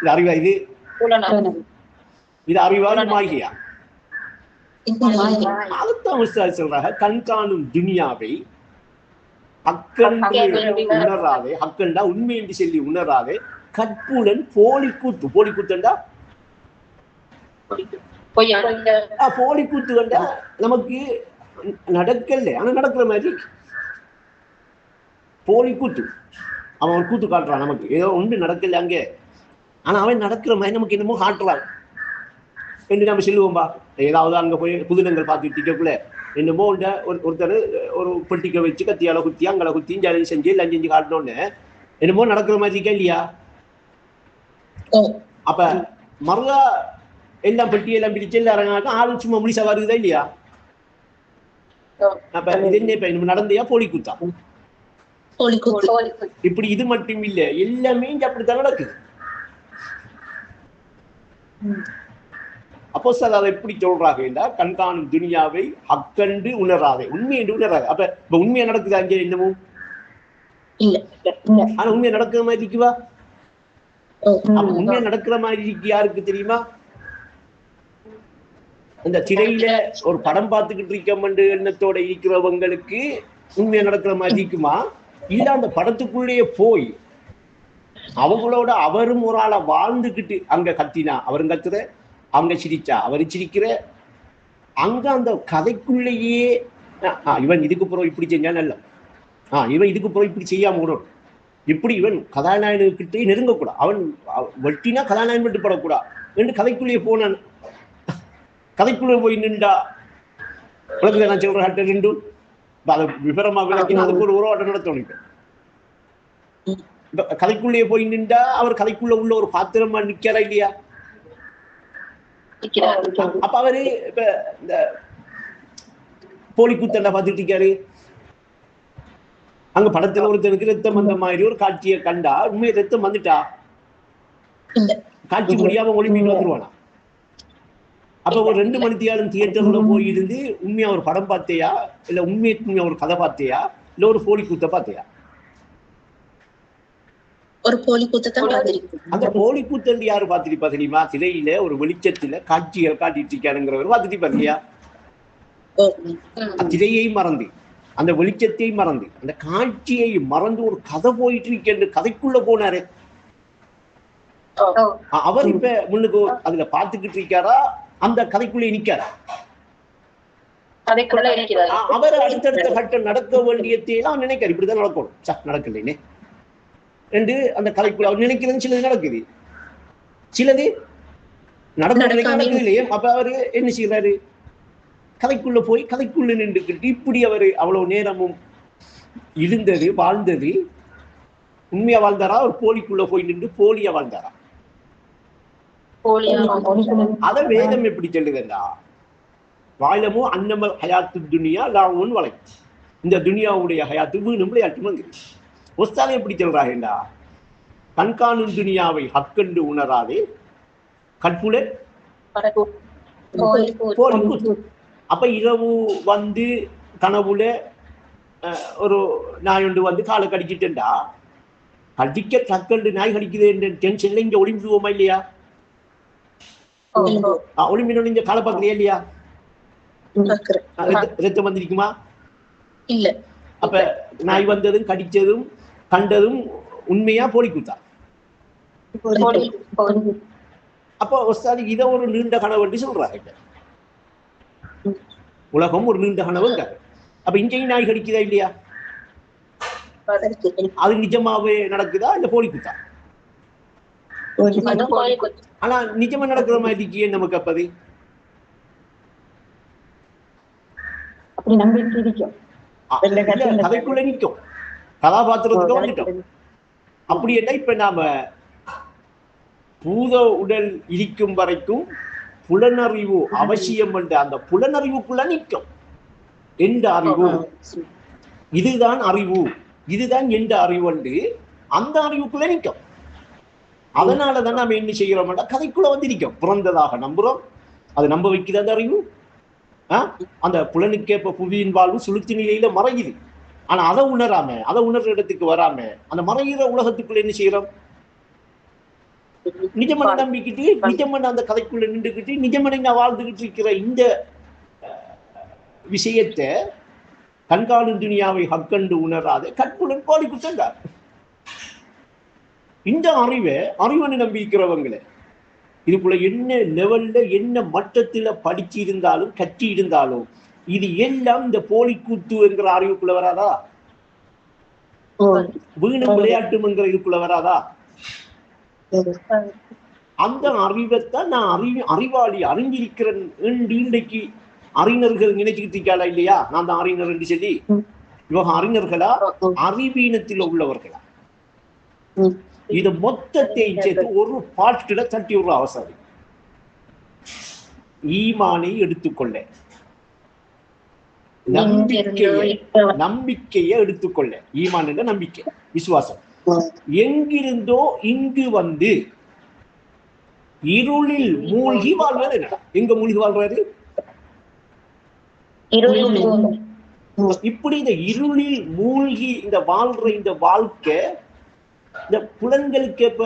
S1: இது அறிவா? இது அறிவா? மாய்கையா? அதுதான் சொல்றாங்க, கண்காணும் துனியாவை ஹக்கென்று உணராதே, ஹக்கண்டா உண்மை என்று சொல்லி உணராதே, கற்புடன் போலி கூத்து. போலி கூத்துண்டா போலி கூத்து கண்டா நமக்கு நடக்கல, ஆனா நடக்கிற மாதிரி போலி கூத்து. அவன் கூத்து காட்டுறான், நமக்கு ஏதோ ஒன்று நடக்கல அங்கே, ஆனா அவன் நடக்கிற மாதிரி நமக்கு என்னமோ காட்டுறான் என்று நம்ம சொல்லுவோம்பா. ஏதாவது அங்க போய் புதினங்கள் பார்த்துட்டு இருக்கக்குள்ள என்னமோ ஒருத்தர் ஒரு பெட்டிக்க வச்சு கத்தியால குத்தி அங்களை குத்தி ஜாலி செஞ்சு எல்லாம் செஞ்சு காட்டணும்னு என்னமோ நடக்கிற மாதிரி இருக்கா இல்லையா? அப்ப மறுகா எல்லாம் பெட்டியெல்லாம் பிடிச்சு எல்லாம் ஆளு சும்மா முடிசா வருதா இல்லையா? அப்ப இது என்ன இப்ப நடந்தையா போலி கூத்தா? இப்படி இது மட்டும் இல்ல, எல்லாமே அப்படித்தான் நடக்குது. அப்போ சார் அதை எப்படி சொல்றாங்க என்றால், கண்காணும் துனியாவை ஹக்கண்டு உணராதே, உண்மை என்று உணராது. அப்ப இப்ப உண்மையா நடக்குது அங்கே என்னமோ ஆனா உண்மையா நடக்கிற மாதிரி இருக்குவா? அப்ப உண்மையா நடக்கிற மாதிரி இருக்கு யாருக்கு தெரியுமா? இந்த திரையில ஒரு படம் பார்த்துக்கிட்டு இருக்க எண்ணத்தோட இருக்கிறவங்களுக்கு உண்மையா நடக்கிற மாதிரி இருக்குமா? இல்ல அந்த படத்துக்குள்ளேயே போய் அவங்களோட அவரும் ஒரு ஆளை வாழ்ந்துகிட்டு அங்க கத்தினா அவரும் கத்துற, அவங்க சிரிச்சா அவரு சிரிக்கிற, அங்க அந்த கதைக்குள்ளேயே இவன் இதுக்கு பிறகு இப்படி செஞ்சா நல்ல, இவன் இதுக்கு பிறகு இப்படி செய்யாம விடணும், இப்படி இவன் கதாநாயகன்கிட்டே நெருங்கக்கூடாது, அவன் வெட்டினா கதாநாயகன் வெட்டுப்படக்கூடாது என்று கதைக்குள்ளேயே போனான். கதைக்குள்ளே போய் நின்றா உலகத்தை நான் சொல்ற நின்று அதை விவரமா விளக்கினா அதுக்கு ஒரு உருவாட்டம் நடத்தணும். இப்ப கதைக்குள்ளேயே போய் நின்றா அவர் கதைக்குள்ள உள்ள ஒரு பாத்திரமா நிக்கிறா இல்லையா? அப்ப அவரு இப்ப இந்த போலி கூத்தண்டா பார்த்துட்டு இருக்காரு. அங்க படத்துல ஒருத்தனுக்கு ரத்தம் வந்த மாதிரி ஒரு காட்சியை கண்டா உண்மையை ரத்தம் வந்துட்டா காட்சி முடியாம ஒளிம்பிட்டு வந்துருவானா? அப்ப ஒரு 2 மணி நேரம் தியேட்டர்ல போயிருந்து உண்மையா ஒரு படம் பார்த்தியா, இல்ல உண்மையா ஒரு கதை பார்த்தியா, இல்ல ஒரு போலி கூத்த பார்த்தியா?
S2: ஒரு போலி கூத்தான் பார்த்திருக்கேன்.
S1: அந்த போலி கூத்தண்டு யாரு பார்த்திருப்பா தெரியுமா? திரையில ஒரு வெளிச்சத்துல காட்சியை காட்டிட்டு இருக்காருங்கிறவர் பார்த்துட்டு இல்லையா? திரையை மறந்து, அந்த வெளிச்சத்தை மறந்து, அந்த காட்சியை மறந்து ஒரு கதை போயிட்டு இருக்கு கதைக்குள்ள போனாரு. அவர் இப்ப முன்னுக்கு அதுல பாத்துக்கிட்டு இருக்காரா, அந்த கதைக்குள்ளே நிக்காரா? அவர் அடுத்தடுத்த கட்டம் நடக்க வேண்டியதையெல்லாம் நினைக்காரு. இப்படிதான் நடக்கணும், நடக்கலைன்னு என்று அந்த கதைக்குள்ள அவர் நினைக்கிறது சிலது நடக்குது, சிலது நடக்குது இல்லையே. அப்ப அவரு என்ன செய்யறாரு? கதைக்குள்ள போய் கதைக்குள்ள நின்றுக்கிட்டு இப்படி அவரு அவ்வளவு நேரமும் இருந்தது வாழ்ந்தது உண்மையா வாழ்ந்தாரா, ஒரு போலிக்குள்ள போய் நின்று போலியா வாழ்ந்தாரா? அத வேதம் எப்படி சொல்லுதுண்டா, வாழமோ அன்னமல் ஹயாத்து துனியா லாவும் வளை, இந்த துனியாவுடைய ஹயாத்து வீணும் விளையாட்டு. ஒஸ்தாலே எப்படி சொல்றாங்கடா, கண்காணும் துனியாவை ஹக்கென்று உணராதே கற்புல போலி. அப்ப இரவு வந்து கனவுல ஒரு நாய் ஒன்று வந்து காலை கடிக்கிட்டா, கடிக்க டக்கண்டு நாய் கடிக்குது டென்ஷன்ல இங்க ஒளிம்பிடுவோமா இல்லையா? ஒளிம்பின இங்க காலை பார்க்கலையா இல்லையா? ரத்தம் வந்திருக்குமா?
S2: இல்ல.
S1: அப்ப நாய் வந்ததும் கடிச்சதும் கண்டதும் உண்மையா போலி கூத்தா? அப்ப ஒஸ்தாதி இத ஒரு நீண்ட கனவு சொல்றாங்க. உலகம் ஒரு நீண்ட கனவுங்க. அப்ப இங்கேயும் நாய் கடிக்குதா இல்லையா? அது நிஜமாவே நடக்குதா இல்ல போலி கூத்தா? ஆனா நிஜமா நடக்கிற மாதிரி நமக்கு அப்பது கதைக்குள்ள நிற்கும், கதாபாத்திரத்துக்கு வந்துட்டோம். அப்படி என்ன இப்ப நாம பூத உடல் இருக்கும் வரைக்கும் புலனறிவு அவசியம் என்ற அந்த புலனறிவுக்குள்ள நிற்கும். எந்த அறிவு இதுதான் அறிவு, இதுதான் எந்த அறிவு என்று அந்த அறிவுக்குள்ள நிற்கும். அதனாலதான் நாம என்ன செய்கிறோம், கதைக்குள்ள வந்து நிற்கும். பிறந்ததாக நம்புறோம், அது நம்ப வைக்குது அந்த அறிவு. அந்த புலனுக்கேற்ப புவியின் வாழ்வு சுளுத்தி நிலையில மறையுது. ஆனா அதை உணராம, அதை உணர்ற இடத்துக்கு வராம அந்த மறைகிற உலகத்துக்குள்ள என்ன செய்யறோம், நிஜமனை நம்பிக்கிட்டு நிஜமனை அந்த கதைக்குள்ள நின்றுக்கிட்டு நிஜமனை நான் வாழ்ந்துகிட்டு இருக்கிற இந்த விஷயத்தை கண்காணும் துனியாவை ஹக்கண்டு உணராத கற்புடன் போலி குத்தண்டார். இந்த அறிவனை நம்பிக்கிறவங்களை இதுக்குள்ள என்ன லெவல்ல என்ன மட்டத்துல படிச்சு இருந்தாலும் கற்றி இருந்தாலும் இது எல்லாம் இந்த போலி கூத்து என்கிற அறிவுக்குள்ள வராதா? வீணும் விளையாட்டுங்கிற இதுக்குள்ள வராதா? அந்த அறிவைத்தான் நான் அறிவாளி அறிஞ்சிருக்கிறேன் என்று இன்றைக்கு அறிஞர்கள் நினைச்சுக்கிட்டு இருக்காளா இல்லையா? நான் தான் அறிஞர் என்று சொல்லி இவங்க அறிஞர்களா அறிவீனத்தில் உள்ளவர்களா? இது மொத்தத்தை சேர்த்து ஒரு பாட்டுல தட்டி ஒரு அவசரம். ஈமானை எடுத்துக்கொள்ள, நம்பிக்கையை எடுத்துக்கொள்ள. ஈமான் என்ற நம்பிக்கை, விசுவாசம். எங்கிருந்தோ இங்கு வந்து இருளில் மூழ்கி வாழ்வது என்ன? எங்க மூழ்கி வாழ்றாரு? இப்படி இந்த இருளில் மூழ்கி இந்த வாழ்ற இந்த வாழ்க்கை இந்த புலன்களுக்கேற்ப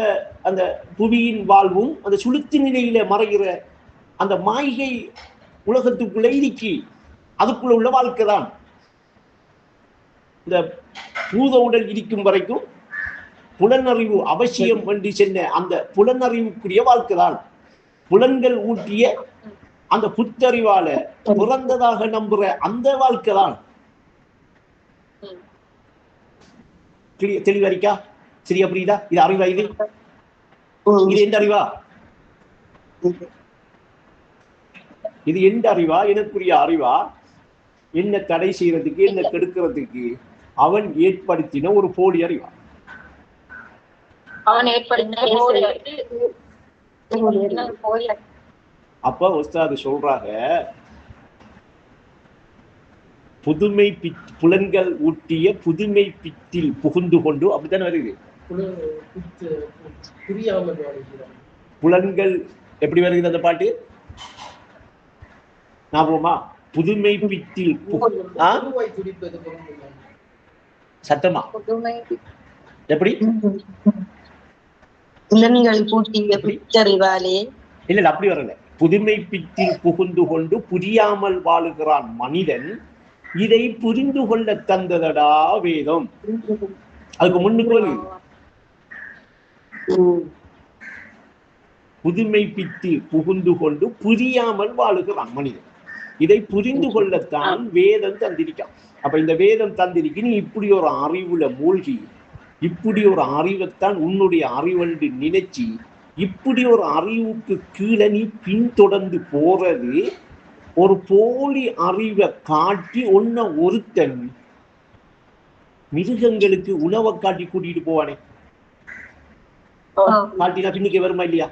S1: அந்த புவியின் வாழ்வும் அந்த சுளுத்தி நிலையில மறைகிற அந்த மாய்கை உலகத்துக்குள்ள இருக்கி அதுக்குள்ள உள்ள வாழ்க்கை தான். இந்த பூத உடல் இருக்கும் வரைக்கும் புலனறிவு அவசியம் என்று சென்ற அந்த புலனறிவுக்குரிய வாழ்க்கை தான். புலன்கள் ஊட்டிய அந்த புத்தறிவால பிறந்ததாக நம்புற அந்த வாழ்க்கை தான். தெளிவரிக்கா? சரியா புரியுதா? இது அறிவா? இது எந்த அறிவா? இது எந்த அறிவா? எனக்குரிய அறிவா? என்ன தடை செய்யறதுக்கு, என்ன கெடுக்கிறதுக்கு அவன் ஏற்படுத்தின ஒரு போலி அறிவா? அப்ப உஸ்தாது சொல்றாங்க, புதுமை புலன்கள் ஊட்டிய புதுமை பித்தில் புகுந்து கொண்டு, அப்படித்தானே வருது. புலன்கள் எப்படி வருகிறது அந்த பாட்டு ஞாபகமா? புதுமை பித்தில் சத்தமா எப்படி இல்ல அப்படி வரல. புதுமை பித்தில் புகுந்து கொண்டு புரியாமல் வாழுகிறான் மனிதன், இதை புரிந்து கொள்ள தந்ததடா வேதம். அதுக்கு முன்னுக்கு வருது, புதுமை பித்தில் புகுந்து கொண்டு புரியாமல் வாழுகிறான் மனிதன், இதை புரிந்து கொள்ளத்தான் வேதம் தந்திருக்கான். அப்ப இந்த வேதம் தந்திருக்கு, நீ இப்படி ஒரு அறிவுல மூழ்கி, இப்படி ஒரு அறிவைத்தான் உன்னுடைய அறிவென்று நினைச்சு, இப்படி ஒரு அறிவுக்கு கீழே நீ பின்தொடர்ந்து போறது ஒரு போலி அறிவை காட்டி ஒன்ன ஒருத்தன் மிருகங்களுக்கு உணவை காட்டி கூட்டிட்டு போவானே, காட்டினா பின்னுக்கு வருமா இல்லையா?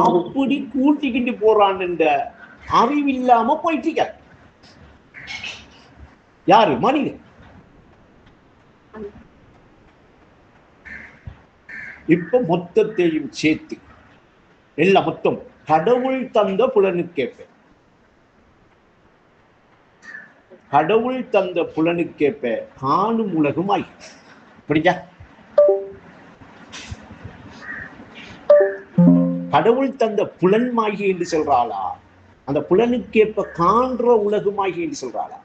S1: அப்படி கூட்டிக்கிட்டு போறான் என்ற அறிவில்லாம போயிட்டு யாரு? மனிதன். இப்ப மொத்தத்தையும் சேர்த்து எல்லாம் மொத்தம் கடவுள் தந்த புலனுக்கேற்ப, கடவுள் தந்த புலனுக்கேற்ப காணும் உலகமாய் புரிஞ்சா? கடவுள் தந்த புலன்மாகி என்று சொல்றாளா, அந்த புலனுக்கேற்ப காண்ற உலகமாகி என்று சொல்றாளா?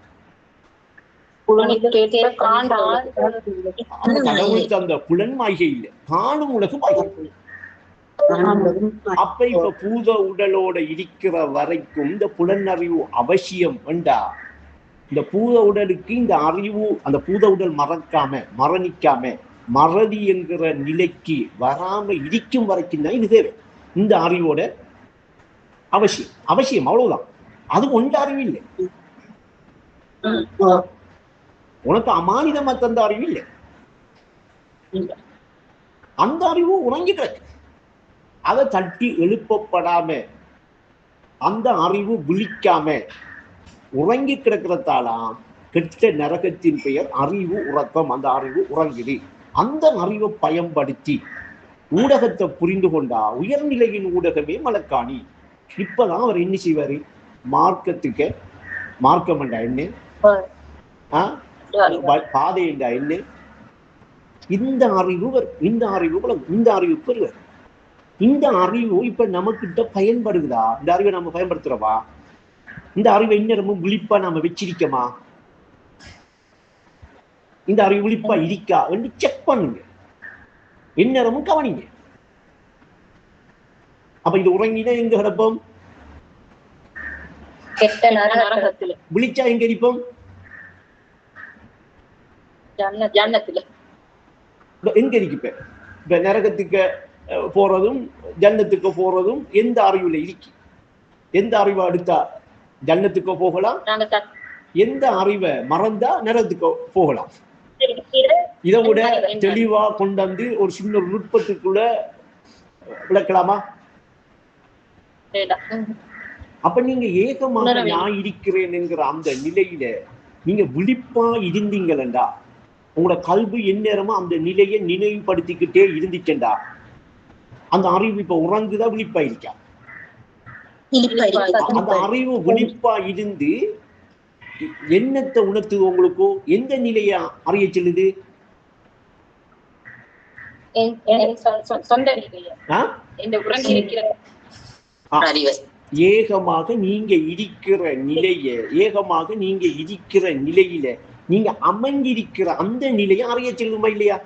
S1: கடவுள் தந்த புலன்மாகி இல்லை, காணும் உலகமாகி. அப்ப இப்ப பூத உடலோட இருக்கிற வரைக்கும் இந்த புலனறிவு அவசியம் வேண்டா. இந்த பூத உடலுக்கு இந்த அறிவு, அந்த பூத உடல் மறக்காம மரணிக்காம மறதி என்கிற நிலைக்கு வராம இருக்கும் வரைக்கும் தான் இது தேவை. இந்த அறிவோட அவசியம் அவசியம் அவ்வளவுதான். அது ஒன்று அறிவு இல்லை. உனக்கு அமானிதமா தந்த அறிவு இல்லை, அந்த அறிவு உறங்கி கிடக்கு. அதை தட்டி எழுப்பப்படாம அந்த அறிவு விழிக்காம உறங்கி கிடக்கிறதாலாம் கெட்ட நரகத்தின் பெயர் அறிவு உறக்கம். அந்த அறிவு உறங்குது. அந்த அறிவை பயன்படுத்தி ஊடகத்தை புரிந்து கொண்டா உயர்நிலையின் ஊடகமே மலக்காணி. இப்பதான் அவர் என்ன செய்வாரு? மார்க்கத்துக்கு மார்க்கம் என்றா என்ன, பாதை என்றா என்ன, இந்த அறிவு இந்த அறிவு இந்த அறிவு பெறுவர். இந்த அறிவு இப்ப நமக்கிட்ட பயன்படுகிறதா? இந்த அறிவை நம்ம பயன்படுத்துறவா? இந்த அறிவை இன்னமும் விழிப்பா நாம வச்சிருக்கமா? இந்த அறிவு விழிப்பா இருக்கா என்று செக் பண்ணுங்க, எந்நேரமும் கவனிங்க. அப்ப இது உறங்கினா எங்க கிடப்போம்? விழிச்சா எங்க இருப்போம்? எங்க இருக்க? இப்ப நரகத்துக்கு போறதும் ஜன்னத்துக்கு போறதும் எந்த அறிவுல இருக்கு? எந்த அறிவை அடுத்தா ஜன்னத்துக்கு போகலாம், எந்த அறிவை மறந்தா நரகத்துக்கு போகலாம். இதை விட தெளிவா கொண்டாந்து ஒரு சின்ன நுட்பத்துக்குள்ள விளக்கலாமா? அப்ப நீங்க ஏகமாக நான் இருக்கிறேன் என்கிற அந்த நிலையில நீங்க விழிப்பா இருந்தீங்களா, உங்களோட கல்வி எந்நேரமா அந்த நிலையை நினைவுபடுத்திக்கிட்டே இருந்துச்சேண்டா, அந்த அறிவு இப்ப உறங்குதா விழிப்பா இருக்கா? அந்த அறிவு விழிப்பா இருந்து என்னத்தை உணர்த்துது? உங்களுக்கு எந்த நிலையை அறிய சொல்லுது? ஏகமாக நீங்க இருக்கிற நிலைய, ஏகமாக நீங்க இருக்கிற நிலையில நீங்க அமைஞ்சிருக்கிற அந்த நிலையை அறிய செல்லுமா இல்லையா?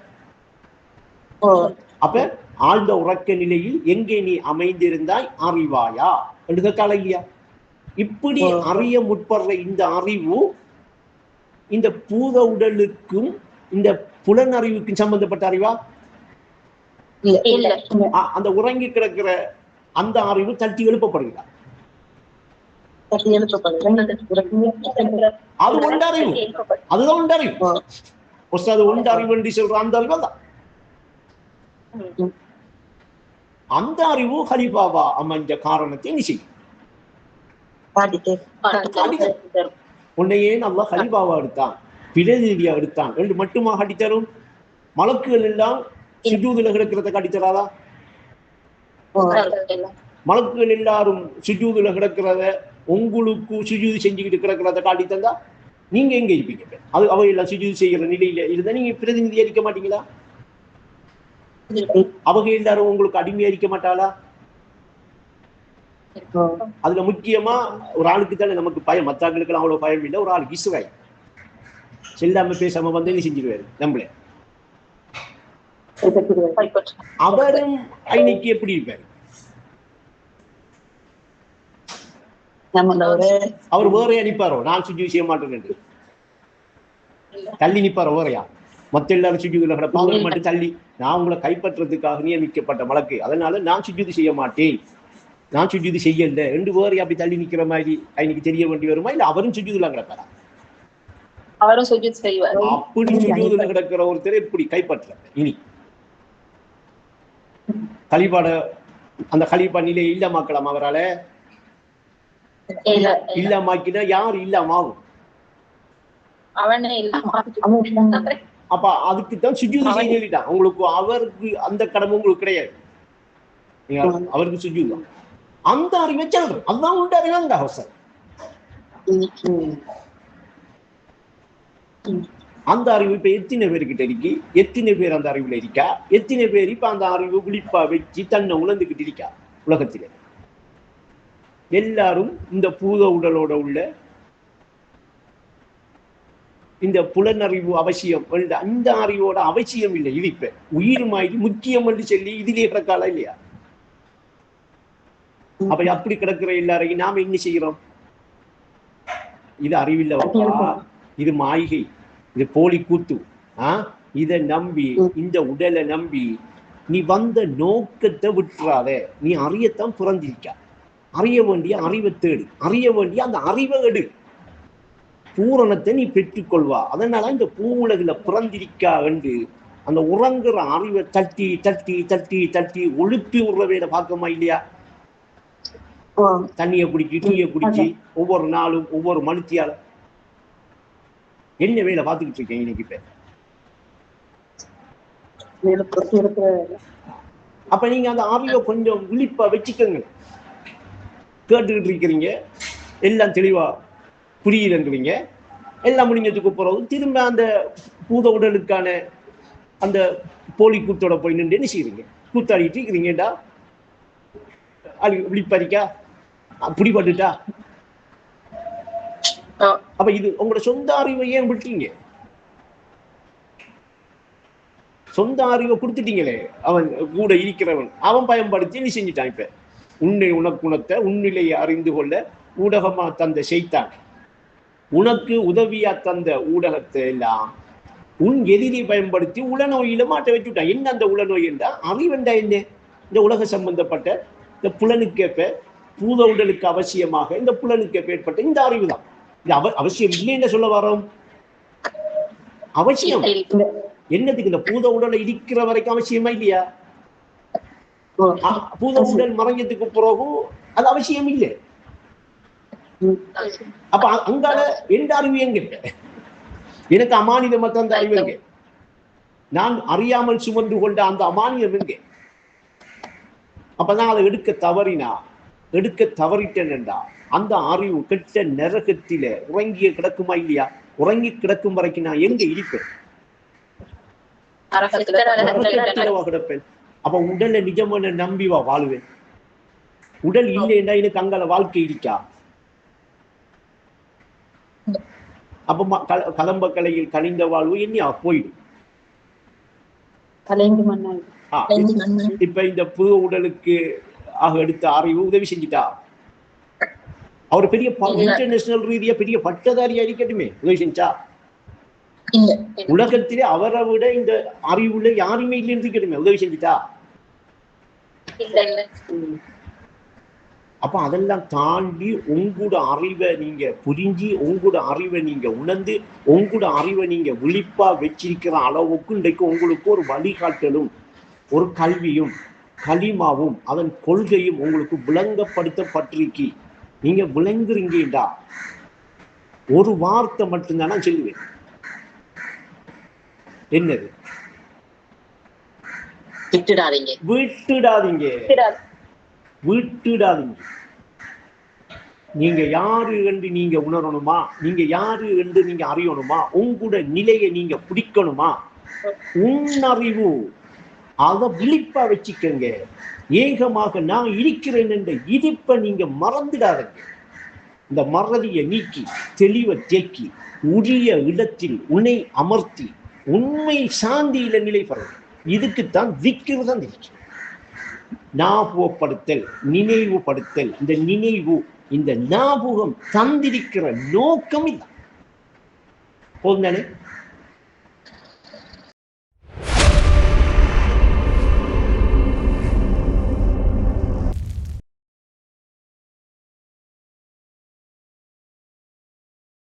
S1: அப்ப ஆழ்ந்த உறக்க நிலையில் எங்கே நீ அமைந்திருந்தாய் அறிவாயா என்று கேட்கல இல்லையா? இப்படி அறிய முற்படுற இந்த அறிவு இந்த பூத உடலுக்கும் இந்த புலனறிவுக்கும் சம்பந்தப்பட்ட அறிவா? அந்த உறங்கி கிடக்கிற அந்த அறிவு தட்டி எழுப்பப்படுகிறார். அது ஒன்றறிவு, அதுதான் ஒன்றறிவு. ஒன்றறிவு என்று சொல்ற அந்த அறிவு தான். அந்த அறிவு ஹலீஃபாவா அமைஞ்ச காரணத்தை என்ன செய்யும்? உன்னையே நல்லா ஹலீஃபாவா எடுத்தான், பிரதிநிதியா எடுத்தான் என்று மட்டுமா காட்டித்தரும்? மலக்குகள் எல்லாம் சுஜூதுல கிடக்கிறத காட்டித்தராதா? மலக்குகள் எல்லாரும் சுஜூதுல கிடக்கிறத, உங்களுக்கு சுஜூது செஞ்சுக்கிட்டு கிடக்கிறத காட்டி தந்தா நீங்க எங்க இருப்பீங்க? அது அவை எல்லாம் சுஜூது செய்கிற நிலையில இருந்தா நீங்க பிரதிநிதி அளிக்க மாட்டீங்களா? அவங்க எல்லாரும் உங்களுக்கு அடிமையா இருக்க மாட்டாளா? அதுல முக்கியமா ஒரு ஆளுக்கு தானே நமக்கு பயம், மத்தாக்களுக்கு எல்லாம் அவ்வளவு பயம் இல்லை. ஒரு ஆளுக்கு இஸ்ராயல் செல்லாம பேசாம வந்து என்ன செஞ்சிருவாரு நம்மளே. அவரும் ஐநைக்கு எப்படி இருப்பாரு? அவர் வேறையா நிப்பாரோ? நான் சுஜி செய்ய மாட்டேன் தள்ளி நிப்பாரோ? வேறையா? மத்த எல்லாரும் சுஜூதுல கிடப்பாங்க, மட்டும் தள்ளி நான் உங்களை கைப்பற்றதுக்காக நியமிக்கப்பட்ட மலக்கு, அதனால நான் சுஜூது செய்ய மாட்டேன், நான் சுஜூது செய்யல ரெண்டு பேரும் அப்படி தள்ளி நிக்கிற மாதிரி இன்னைக்கு தெரிய வேண்டி வருமா? இல்ல அவரும் சுஜூதுல கிடப்பாரா?
S2: அவரும் சுஜூத் செய்வார்.
S1: அப்படி சுஜூதுல கிடக்கிற ஒருத்தர் எப்படி கைப்பற்ற? இனி கலீஃபாட அந்த கலீஃபா நிலையை இல்லாமக்கலாம் அவரால? இல்லாமாக்கினா யார் இல்லாமாகும்?
S2: அவனே இல்லாம.
S1: அப்ப அதுக்குத்தான் சுஜூது செய்யலிட்டான். உங்களுக்கு அவருக்கு அந்த கடமை உங்களுக்கு கிடையாது, அவருக்கு சுஜூது. அந்த அறிவை சொல்றேன், அதுதான் உண்டு அறிவாங்க அவசரம். அந்த அறிவு இப்ப எத்தனை பேருக்கிட்ட இருக்கு? எத்தனை பேர் அந்த அறிவுல இருக்கா? எத்தனை பேர் இப்ப அந்த அறிவு விழிப்பா வச்சு தன்னை உணர்ந்துகிட்டு இருக்கா? உலகத்தில எல்லாரும் இந்த பூத உடலோட உள்ள இந்த புலனறிவு அவசியம், அந்த அறிவோட அவசியம் இல்லை. இது இப்ப உயிர் மாதிரி முக்கியம் என்று சொல்லி இதுலயே கிடக்கால இல்லையா? அப்ப அப்படி கிடக்கிற எல்லாரையும் நாம என்ன செய்யறோம்? இது அறிவில்லவா, இது மாய்கை, இது போலி கூத்து. இதை நம்பி, இந்த உடலை நம்பி நீ வந்த நோக்கத்தை விட்டுறாத. நீ அறியத்தான் பிறந்திருக்க, அறிய வேண்டிய அறிவை தேடு, அறிய வேண்டிய அந்த அறிவை எடு, பூரணத்தை நீ பெற்றுக்கொள்வா. அதனால இந்த பூ உலகில பிறந்திருக்கா என்று அந்த உறங்குற அறிவை தட்டி தட்டி தட்டி தட்டி ஒழுப்பி விடுற வேலை பார்க்கமா இல்லையா? தண்ணியை குடிச்சு டீயை குடிச்சு ஒவ்வொரு நாளும் ஒவ்வொரு மனுத்தியால என்ன வேலை பார்த்துக்கிட்டு இருக்கேன் இன்னைக்கு. அப்ப நீங்க அந்த அறிவை கொஞ்சம் விழிப்பா வச்சுக்கோங்க. கேட்டுக்கிட்டு இருக்கிறீங்க, எல்லாம் தெளிவா புரியுதுங்கிறீங்க, எல்லாம் முடிஞ்சதுக்கு பிறகு திரும்ப அந்த பூத உடலுக்கான அந்த போலி கூத்தோட போய் நின்று என்ன செய்யறீங்க? கூத்தாடிட்டு இருக்கிறீங்கடா, விழிப்பறிக்கா பிடிபட்டுட்டா. அப்ப இது உங்களோட சொந்த அறிவை ஏன் விட்டீங்க? சொந்த அறிவை கொடுத்துட்டீங்களே. அவன் கூட இருக்கிறவன் அவன் பயன்படுத்தி நீ செஞ்சுட்டான். இப்ப உன்னை உனக்குணத்தை உன்னிலையை அறிந்து கொள்ள ஊடகமா தந்த செய்தான், உனக்கு உதவியா தந்த ஊடகத்தை எல்லாம் உன் எதிரி பயன்படுத்தி உளநோயில மாட்ட வச்சுட்டான். என்ன அந்த உளநோய் என்றா அறிவெண்டா என்ன? இந்த உலக சம்பந்தப்பட்ட இந்த புலனுக்கேற்ப பூத உடலுக்கு அவசியமாக இந்த புலனுக்கேற்ப ஏற்பட்ட இந்த அறிவு தான். இது அவசியம் இல்லைன்னு சொல்ல வரோம். அவசியம் என்னதுக்கு? இந்த பூத உடலை இடிக்கிற வரைக்கும் அவசியமா இல்லையா? பூத உடல் மறைஞ்சதுக்கு பிறகு அது அவசியம் இல்லை. அப்ப அங்கால எந்த அறிவு எங்க? எனக்கு அமானிதமற்ற அந்த அறிவு எங்க? நான் அறியாமல் சுமந்து கொண்ட அந்த அமானியம் எங்க? அப்பதான் அதை எடுக்க தவறிட்டேன்டா அந்த அறிவு கெட்ட நரகத்தில உறங்கிய கிடக்குமா இல்லையா? உறங்கி கிடக்கும் வரைக்கும் நான் எங்க இருப்பேன்? கிடப்பேன். அப்ப உடலை நிஜமான நம்பி வாழுவேன். உடல் இல்லைன்னா எனக்கு அங்கால வாழ்க்கை இருக்கா? அப்ப கலம்ப கலையில் கனிந்த வாழ்வு என்ன போயிடும். இப்ப இந்த புது உடலுக்கு எடுத்த அறிவு உதவி செஞ்சுட்டா. அவர் பெரிய இன்டர்நேஷனல் ரீதியா பெரிய பட்டதாரியா இருக்கட்டுமே, உதவி செஞ்சா? உலகத்திலே அவரை விட இந்த அறிவுல யாருமே இல்லைன்னு இருக்கட்டுமே, உதவி செஞ்சுட்டா? அப்ப அதெல்லாம் தாண்டி உங்களோட அறிவை நீங்க புரிஞ்சு, உங்களோட அறிவை நீங்க உணர்ந்து, உங்களோட அறிவை நீங்க விழிப்பா வச்சிருக்கிற அளவுக்கு இன்றைக்கு உங்களுக்கு ஒரு வழிகாட்டலும் ஒரு கல்வியும் கலிமாவும் அதன் கொள்கையும் உங்களுக்கு விளங்கப்படுத்தப்பட்டிருக்கி. நீங்க விளங்குறீங்கடா ஒரு வார்த்தை மட்டும்தான் நான் சொல்லுவேன். என்னது?
S4: விட்டுடாதீங்க.
S1: விட்டுடாதீங்க, விட்டுடாதீங்க. நீங்க யாரு என்று நீங்க உணரணுமா, நீங்க யாரு என்று நீங்க அறியணுமா, உங்களோட நிலையை நீங்க பிடிக்கணுமா, உன்னறிவு அதை விழிப்பா வச்சுக்கங்க. ஏகமாக நான் இருக்கிறேன் என்ற இடிப்பை நீங்க மறந்துடாதீங்க. இந்த மறதியை நீக்கி தெளிவை தேக்கி உரிய இடத்தில் உன்னை அமர்த்தி உண்மை சாந்தியில நிலை பெறும். இதுக்குத்தான் திக்ர் தான் இருக்கு. ஞாபகப்படுத்தல், நினைவுபடுத்தல். இந்த நினைவு, இந்த ஞாபகம் தந்திருக்கிற நோக்கம் இல்லை. போதானே?